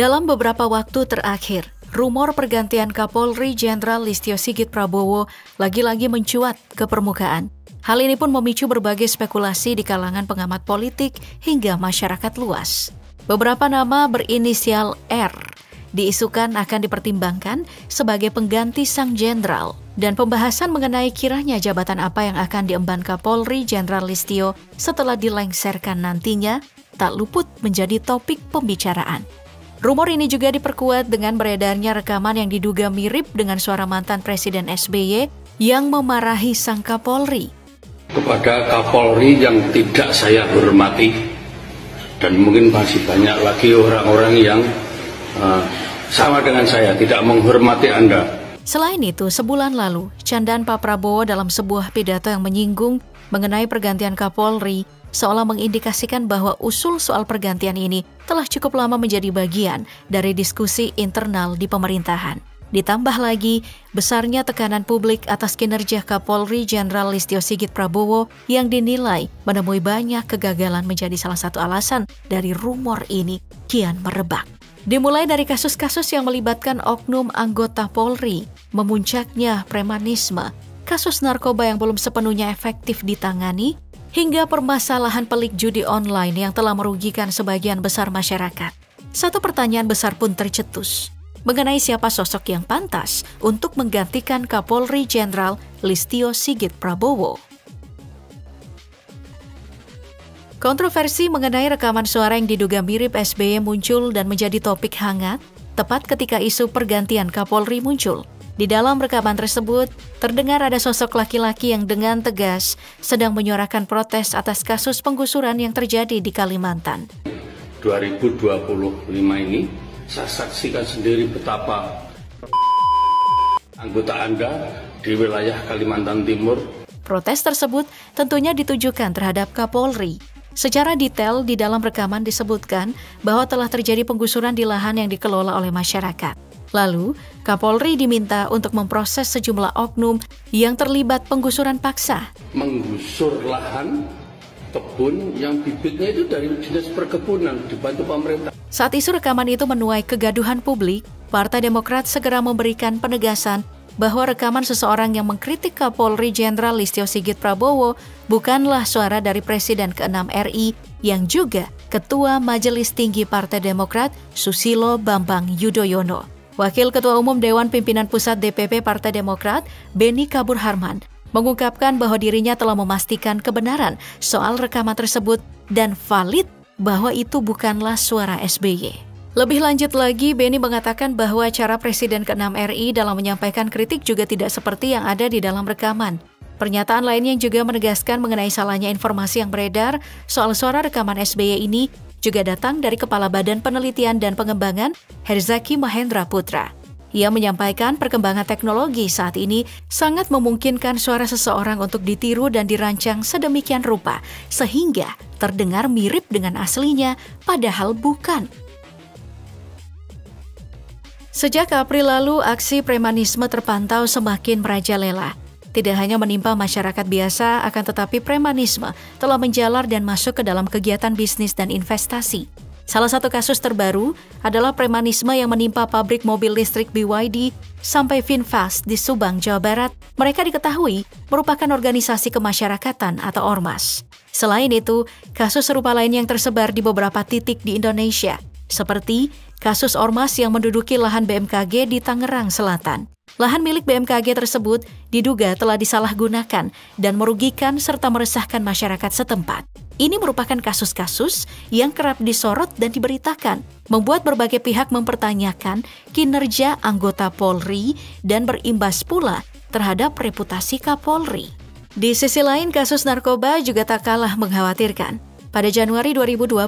Dalam beberapa waktu terakhir, rumor pergantian Kapolri Jenderal Listio Sigit Prabowo lagi-lagi mencuat ke permukaan. Hal ini pun memicu berbagai spekulasi di kalangan pengamat politik hingga masyarakat luas. Beberapa nama berinisial R diisukan akan dipertimbangkan sebagai pengganti sang jenderal, dan pembahasan mengenai kiranya jabatan apa yang akan diemban Kapolri Jenderal Listio setelah dilengserkan nantinya tak luput menjadi topik pembicaraan. Rumor ini juga diperkuat dengan beredarnya rekaman yang diduga mirip dengan suara mantan Presiden SBY yang memarahi sang Kapolri. Kepada Kapolri yang tidak saya hormati, dan mungkin masih banyak lagi orang-orang yang sama dengan saya, tidak menghormati Anda. Selain itu, sebulan lalu, candaan Pak Prabowo dalam sebuah pidato yang menyinggung mengenai pergantian Kapolri seolah mengindikasikan bahwa usul soal pergantian ini telah cukup lama menjadi bagian dari diskusi internal di pemerintahan. Ditambah lagi, besarnya tekanan publik atas kinerja Kapolri Jenderal Listio Sigit Prabowo yang dinilai menemui banyak kegagalan menjadi salah satu alasan dari rumor ini kian merebak. Dimulai dari kasus-kasus yang melibatkan oknum anggota Polri, memuncaknya premanisme, kasus narkoba yang belum sepenuhnya efektif ditangani, hingga permasalahan pelik judi online yang telah merugikan sebagian besar masyarakat. Satu pertanyaan besar pun tercetus, mengenai siapa sosok yang pantas untuk menggantikan Kapolri Jenderal Listio Sigit Prabowo. Kontroversi mengenai rekaman suara yang diduga mirip SBY muncul dan menjadi topik hangat, tepat ketika isu pergantian Kapolri muncul. Di dalam rekaman tersebut, terdengar ada sosok laki-laki yang dengan tegas sedang menyuarakan protes atas kasus penggusuran yang terjadi di Kalimantan. 2025 ini, saya saksikan sendiri betapa anggota Anda di wilayah Kalimantan Timur. Protes tersebut tentunya ditujukan terhadap Kapolri. Secara detail di dalam rekaman disebutkan bahwa telah terjadi penggusuran di lahan yang dikelola oleh masyarakat. Lalu, Kapolri diminta untuk memproses sejumlah oknum yang terlibat penggusuran paksa. Menggusur lahan kebun yang bibitnya itu dari dinas perkebunan dibantu pemerintah. Saat isu rekaman itu menuai kegaduhan publik, Partai Demokrat segera memberikan penegasan bahwa rekaman seseorang yang mengkritik Kapolri Jenderal Listio Sigit Prabowo bukanlah suara dari Presiden ke-6 RI yang juga Ketua Majelis Tinggi Partai Demokrat Susilo Bambang Yudhoyono. Wakil Ketua Umum Dewan Pimpinan Pusat DPP Partai Demokrat, Beni Kabur Harman, mengungkapkan bahwa dirinya telah memastikan kebenaran soal rekaman tersebut dan valid bahwa itu bukanlah suara SBY. Lebih lanjut lagi, Beni mengatakan bahwa cara Presiden ke-6 RI dalam menyampaikan kritik juga tidak seperti yang ada di dalam rekaman. Pernyataan lainnya yang juga menegaskan mengenai salahnya informasi yang beredar soal suara rekaman SBY ini juga datang dari Kepala Badan Penelitian dan Pengembangan, Herzaki Mahendra Putra. Ia menyampaikan perkembangan teknologi saat ini sangat memungkinkan suara seseorang untuk ditiru dan dirancang sedemikian rupa, sehingga terdengar mirip dengan aslinya, padahal bukan. Sejak April lalu, aksi premanisme terpantau semakin merajalela. Tidak hanya menimpa masyarakat biasa, akan tetapi premanisme telah menjalar dan masuk ke dalam kegiatan bisnis dan investasi. Salah satu kasus terbaru adalah premanisme yang menimpa pabrik mobil listrik BYD sampai VinFast di Subang, Jawa Barat. Mereka diketahui merupakan organisasi kemasyarakatan atau ormas. Selain itu, kasus serupa lain yang tersebar di beberapa titik di Indonesia, seperti kasus ormas yang menduduki lahan BMKG di Tangerang Selatan. Lahan milik BMKG tersebut diduga telah disalahgunakan dan merugikan serta meresahkan masyarakat setempat. Ini merupakan kasus-kasus yang kerap disorot dan diberitakan, membuat berbagai pihak mempertanyakan kinerja anggota Polri dan berimbas pula terhadap reputasi Kapolri. Di sisi lain, kasus narkoba juga tak kalah mengkhawatirkan. Pada Januari 2025,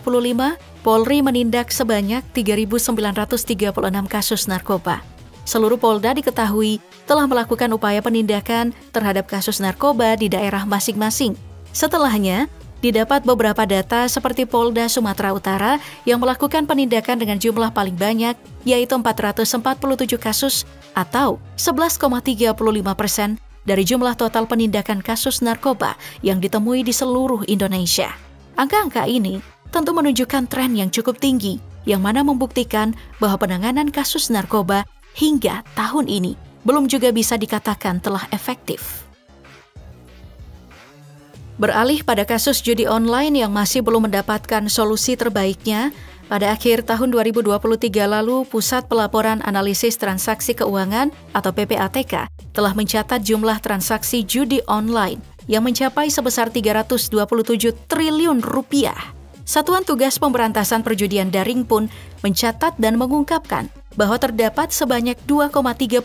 Polri menindak sebanyak 3.936 kasus narkoba. Seluruh Polda diketahui telah melakukan upaya penindakan terhadap kasus narkoba di daerah masing-masing. Setelahnya, didapat beberapa data seperti Polda Sumatera Utara yang melakukan penindakan dengan jumlah paling banyak, yaitu 447 kasus atau 11,35% dari jumlah total penindakan kasus narkoba yang ditemui di seluruh Indonesia. Angka-angka ini tentu menunjukkan tren yang cukup tinggi, yang mana membuktikan bahwa penanganan kasus narkoba hingga tahun ini belum juga bisa dikatakan telah efektif. Beralih pada kasus judi online yang masih belum mendapatkan solusi terbaiknya, pada akhir tahun 2023 lalu, Pusat Pelaporan Analisis Transaksi Keuangan atau PPATK telah mencatat jumlah transaksi judi online yang mencapai sebesar 327 triliun rupiah. Satuan Tugas Pemberantasan Perjudian Daring pun mencatat dan mengungkapkan bahwa terdapat sebanyak 2,37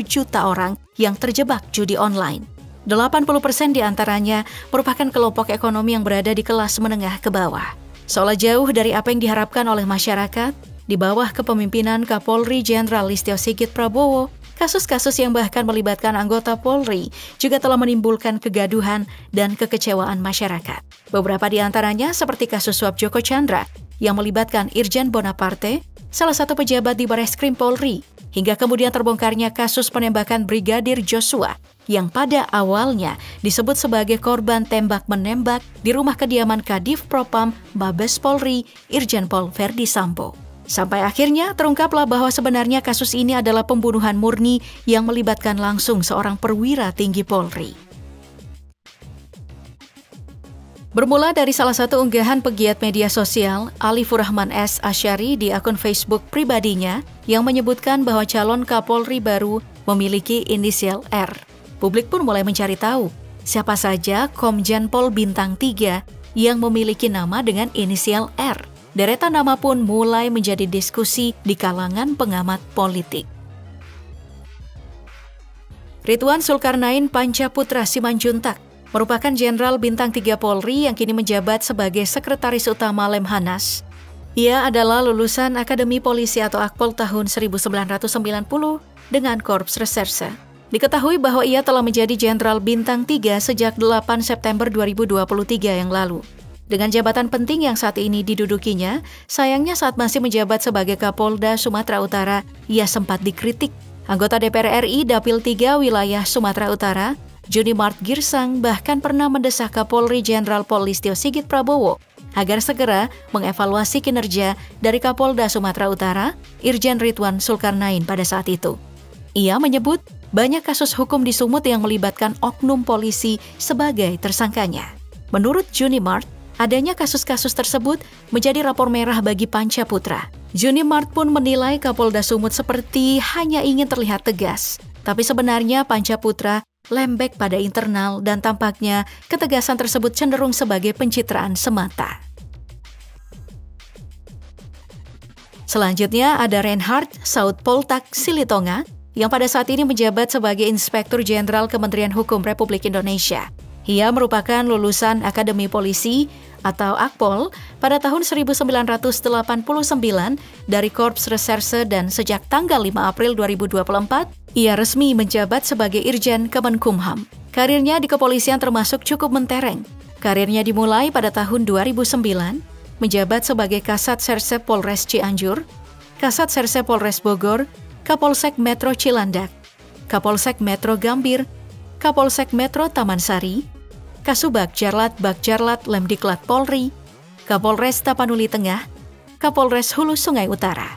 juta orang yang terjebak judi online. 80% diantaranya merupakan kelompok ekonomi yang berada di kelas menengah ke bawah. Seolah jauh dari apa yang diharapkan oleh masyarakat, di bawah kepemimpinan Kapolri Jenderal Listio Sigit Prabowo, kasus-kasus yang bahkan melibatkan anggota Polri juga telah menimbulkan kegaduhan dan kekecewaan masyarakat. Beberapa di antaranya seperti kasus suap Joko Chandra yang melibatkan Irjen Bonaparte, salah satu pejabat di Bareskrim Polri, hingga kemudian terbongkarnya kasus penembakan Brigadir Joshua yang pada awalnya disebut sebagai korban tembak-menembak di rumah kediaman Kadif Propam Mabes Polri, Irjen Pol Verdi Sambo. Sampai akhirnya terungkaplah bahwa sebenarnya kasus ini adalah pembunuhan murni yang melibatkan langsung seorang perwira tinggi Polri. Bermula dari salah satu unggahan pegiat media sosial, Alifur Rahman S. Asyari di akun Facebook pribadinya yang menyebutkan bahwa calon Kapolri baru memiliki inisial R. Publik pun mulai mencari tahu siapa saja Komjen Pol Bintang 3 yang memiliki nama dengan inisial R. Deretan nama pun mulai menjadi diskusi di kalangan pengamat politik. Ridwan Sulkarnain Pancaputra Simanjuntak merupakan Jenderal Bintang 3 Polri yang kini menjabat sebagai Sekretaris Utama Lemhanas. Ia adalah lulusan Akademi Polisi atau Akpol tahun 1990 dengan Korps Reserse. Diketahui bahwa ia telah menjadi Jenderal Bintang 3 sejak 8 September 2023 yang lalu. Dengan jabatan penting yang saat ini didudukinya, sayangnya saat masih menjabat sebagai Kapolda Sumatera Utara, ia sempat dikritik. Anggota DPR RI Dapil 3 wilayah Sumatera Utara, Junimart Girsang bahkan pernah mendesak Kapolri Jenderal Pol Listio Sigit Prabowo agar segera mengevaluasi kinerja dari Kapolda Sumatera Utara, Irjen Ridwan Sulkarnain pada saat itu. Ia menyebut banyak kasus hukum di Sumut yang melibatkan oknum polisi sebagai tersangkanya. Menurut Junimart, adanya kasus-kasus tersebut menjadi rapor merah bagi Pancaputra. Junimart pun menilai Kapolda Sumut seperti hanya ingin terlihat tegas, tapi sebenarnya Pancaputra lembek pada internal dan tampaknya ketegasan tersebut cenderung sebagai pencitraan semata. Selanjutnya ada Reinhard Sautpoltak Silitonga yang pada saat ini menjabat sebagai Inspektur Jenderal Kementerian Hukum Republik Indonesia. Ia merupakan lulusan Akademi Polisi atau Akpol pada tahun 1989 dari Korps Reserse dan sejak tanggal 5 April 2024, ia resmi menjabat sebagai Irjen Kemenkumham. Karirnya di kepolisian termasuk cukup mentereng. Karirnya dimulai pada tahun 2009, menjabat sebagai Kasat Serse Polres Cianjur, Kasat Serse Polres Bogor, Kapolsek Metro Cilandak, Kapolsek Metro Gambir, Kapolsek Metro Taman Sari, Kasubag Jarlat Bagjarlat Lemdiklat Polri, Kapolres Tapanuli Tengah, Kapolres Hulu Sungai Utara.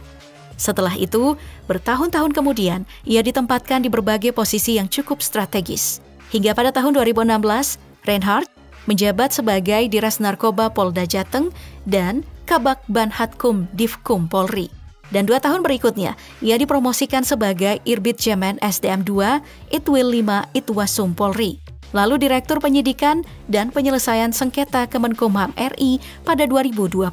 Setelah itu, bertahun-tahun kemudian, ia ditempatkan di berbagai posisi yang cukup strategis. Hingga pada tahun 2016, Reinhard menjabat sebagai Diras Narkoba Polda Jateng dan Kabak Banhatkum Divkum Polri. Dan 2 tahun berikutnya, ia dipromosikan sebagai Irbit Jemen SDM 2 Itwil 5 Itwasum Polri. Lalu Direktur Penyidikan dan Penyelesaian Sengketa Kemenkumham RI pada 2020.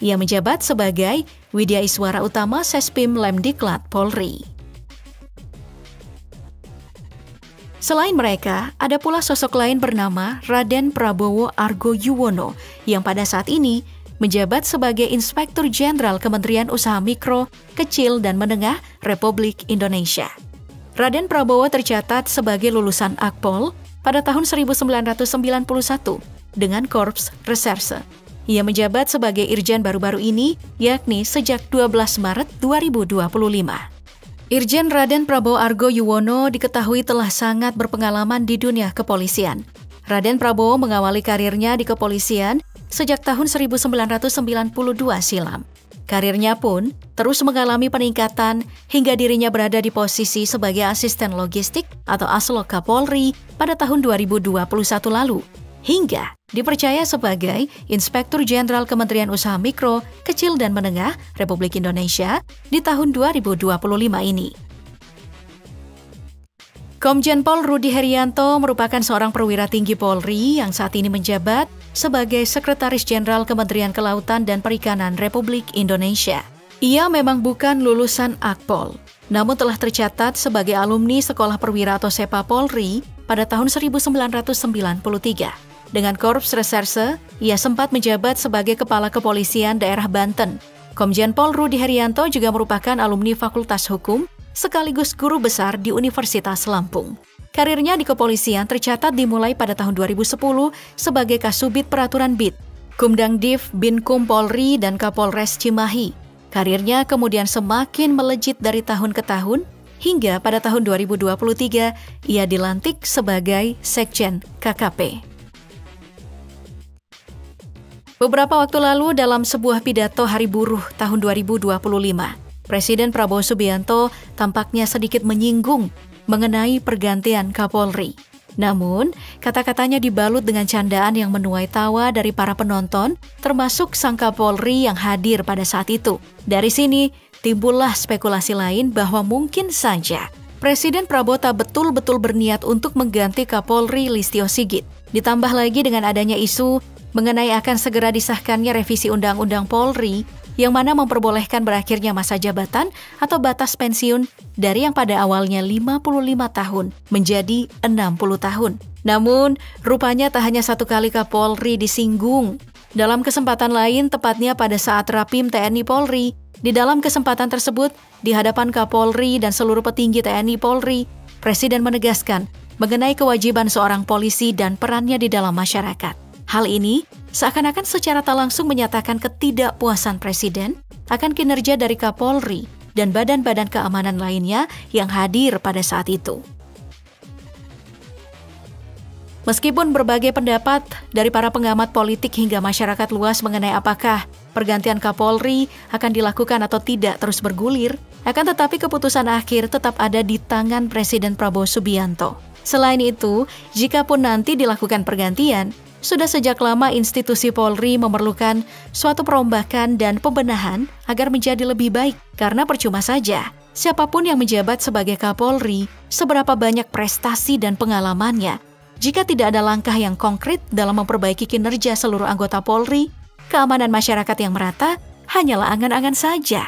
Ia menjabat sebagai Widya Iswara Utama Sespim Lemdiklat Polri. Selain mereka, ada pula sosok lain bernama Raden Prabowo Argo Yuwono yang pada saat ini menjabat sebagai Inspektur Jenderal Kementerian Usaha Mikro, Kecil, dan Menengah Republik Indonesia. Raden Prabowo tercatat sebagai lulusan Akpol pada tahun 1991 dengan Korps Reserse. Ia menjabat sebagai Irjen baru-baru ini, yakni sejak 12 Maret 2025. Irjen Raden Prabowo Argo Yuwono diketahui telah sangat berpengalaman di dunia kepolisian. Raden Prabowo mengawali karirnya di kepolisian sejak tahun 1992 silam. Karirnya pun terus mengalami peningkatan hingga dirinya berada di posisi sebagai asisten logistik atau Aslok Kapolri pada tahun 2021 lalu, hingga dipercaya sebagai Inspektur Jenderal Kementerian Usaha Mikro, Kecil dan Menengah Republik Indonesia di tahun 2025 ini. Komjen Pol Rudi Herianto merupakan seorang perwira tinggi Polri yang saat ini menjabat sebagai Sekretaris Jenderal Kementerian Kelautan dan Perikanan Republik Indonesia. Ia memang bukan lulusan Akpol, namun telah tercatat sebagai alumni Sekolah Perwira atau SEPA Polri pada tahun 1993. Dengan Korps Reserse, ia sempat menjabat sebagai Kepala Kepolisian Daerah Banten. Komjen Pol Rudi Herianto juga merupakan alumni Fakultas Hukum sekaligus guru besar di Universitas Lampung. Karirnya di kepolisian tercatat dimulai pada tahun 2010 sebagai Kasubit Peraturan BIT, Kumdangdiv Binkum Polri dan Kapolres Cimahi. Karirnya kemudian semakin melejit dari tahun ke tahun, hingga pada tahun 2023 ia dilantik sebagai Sekjen KKP. Beberapa waktu lalu dalam sebuah pidato Hari Buruh tahun 2025, Presiden Prabowo Subianto tampaknya sedikit menyinggung mengenai pergantian Kapolri. Namun, kata-katanya dibalut dengan candaan yang menuai tawa dari para penonton, termasuk sang Kapolri yang hadir pada saat itu. Dari sini, timbullah spekulasi lain bahwa mungkin saja Presiden Prabowo tak betul-betul berniat untuk mengganti Kapolri Listio Sigit. Ditambah lagi dengan adanya isu mengenai akan segera disahkannya revisi Undang-Undang Polri yang mana memperbolehkan berakhirnya masa jabatan atau batas pensiun dari yang pada awalnya 55 tahun menjadi 60 tahun. Namun, rupanya tak hanya satu kali Kapolri disinggung. Dalam kesempatan lain, tepatnya pada saat Rapim TNI Polri, di dalam kesempatan tersebut, di hadapan Kapolri dan seluruh petinggi TNI Polri, Presiden menegaskan mengenai kewajiban seorang polisi dan perannya di dalam masyarakat. Hal ini seakan-akan secara tak langsung menyatakan ketidakpuasan Presiden akan kinerja dari Kapolri dan badan-badan keamanan lainnya yang hadir pada saat itu. Meskipun berbagai pendapat dari para pengamat politik hingga masyarakat luas mengenai apakah pergantian Kapolri akan dilakukan atau tidak terus bergulir, akan tetapi keputusan akhir tetap ada di tangan Presiden Prabowo Subianto. Selain itu, jikapun nanti dilakukan pergantian, sudah sejak lama institusi Polri memerlukan suatu perombakan dan pembenahan agar menjadi lebih baik. Karena percuma saja, siapapun yang menjabat sebagai Kapolri, seberapa banyak prestasi dan pengalamannya, jika tidak ada langkah yang konkret dalam memperbaiki kinerja seluruh anggota Polri, keamanan masyarakat yang merata hanyalah angan-angan saja.